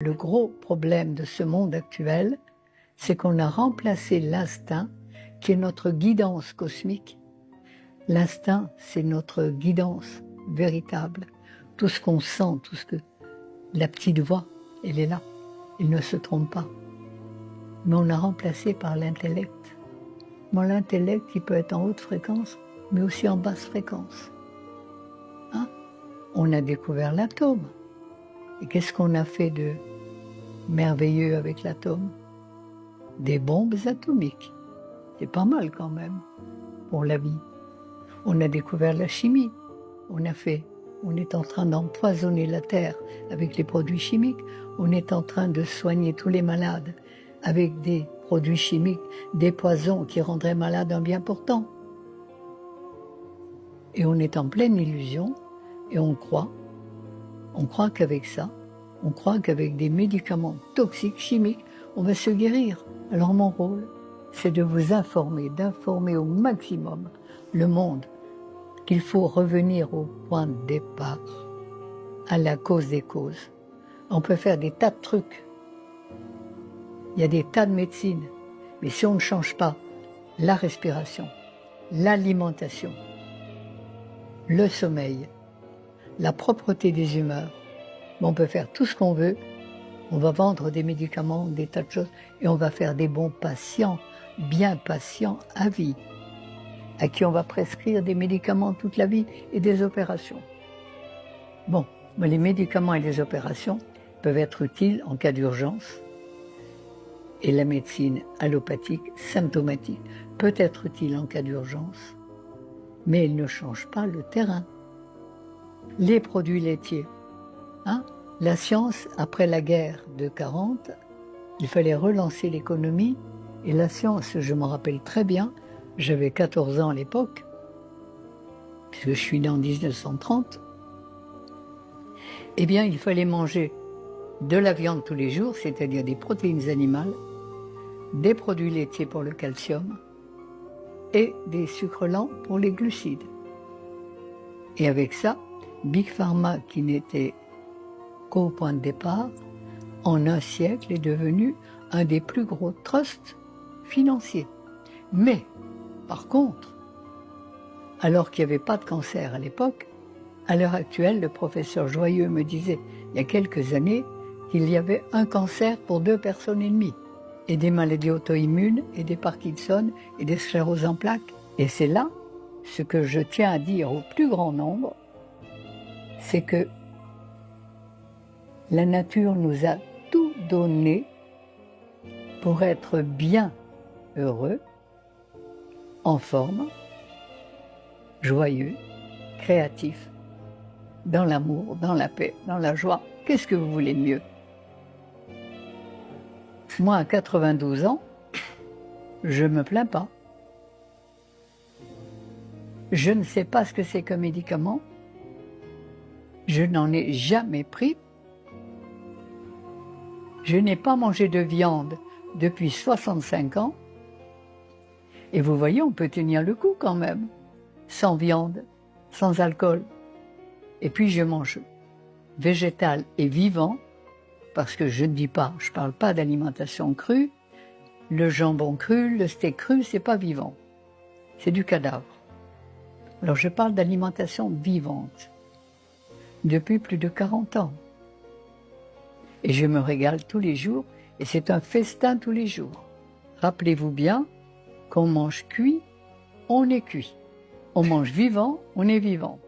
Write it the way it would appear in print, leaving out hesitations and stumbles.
Le gros problème de ce monde actuel, c'est qu'on a remplacé l'instinct, qui est notre guidance cosmique. L'instinct, c'est notre guidance véritable. Tout ce qu'on sent, tout ce que... La petite voix, elle est là. Elle ne se trompe pas. Mais on l'a remplacé par l'intellect. Bon, l'intellect, il peut être en haute fréquence, mais aussi en basse fréquence. Hein? On a découvert l'atome. Et qu'est-ce qu'on a fait de merveilleux avec l'atome? Des bombes atomiques. C'est pas mal quand même pour la vie. On a découvert la chimie. On est en train d'empoisonner la Terre avec les produits chimiques. On est en train de soigner tous les malades avec des produits chimiques, des poisons qui rendraient malade un bien portant. Et on est en pleine illusion et on croit qu'avec ça, on croit qu'avec des médicaments toxiques, chimiques, on va se guérir. Alors mon rôle, c'est de vous informer, d'informer au maximum le monde qu'il faut revenir au point de départ, à la cause des causes. On peut faire des tas de trucs. Il y a des tas de médecines. Mais si on ne change pas la respiration, l'alimentation, le sommeil, la propreté des humeurs, on peut faire tout ce qu'on veut. On va vendre des médicaments, des tas de choses, et on va faire des bons patients, bien patients à vie, à qui on va prescrire des médicaments toute la vie et des opérations. Bon, mais les médicaments et les opérations peuvent être utiles en cas d'urgence, et la médecine allopathique, symptomatique, peut être utile en cas d'urgence, mais elle ne change pas le terrain. Les produits laitiers, hein? La science, après la guerre de 40, il fallait relancer l'économie, et la science, je m'en rappelle très bien, j'avais 14 ans à l'époque, puisque je suis né en 1930, eh bien il fallait manger de la viande tous les jours, c'est-à-dire des protéines animales, des produits laitiers pour le calcium et des sucres lents pour les glucides. Et avec ça, Big Pharma, qui n'était qu'au point de départ, en un siècle est devenu un des plus gros trusts financiers. Mais, par contre, alors qu'il n'y avait pas de cancer à l'époque, à l'heure actuelle, le professeur Joyeux me disait, il y a quelques années, qu'il y avait un cancer pour 2 personnes et demie, et des maladies auto-immunes, et des Parkinson, et des scléroses en plaques. Et c'est là, ce que je tiens à dire au plus grand nombre, c'est que la nature nous a tout donné pour être bien heureux, en forme, joyeux, créatif, dans l'amour, dans la paix, dans la joie. Qu'est-ce que vous voulez de mieux? Moi, à 92 ans, je ne me plains pas. Je ne sais pas ce que c'est qu'un médicament. Je n'en ai jamais pris. Je n'ai pas mangé de viande depuis 65 ans. Et vous voyez, on peut tenir le coup quand même, sans viande, sans alcool. Et puis je mange végétal et vivant, parce que je ne dis pas, je ne parle pas d'alimentation crue. Le jambon cru, le steak cru, c'est pas vivant. C'est du cadavre. Alors je parle d'alimentation vivante, depuis plus de 40 ans. Et je me régale tous les jours, et c'est un festin tous les jours. Rappelez-vous bien qu'on mange cuit, on est cuit. On mange vivant, on est vivant.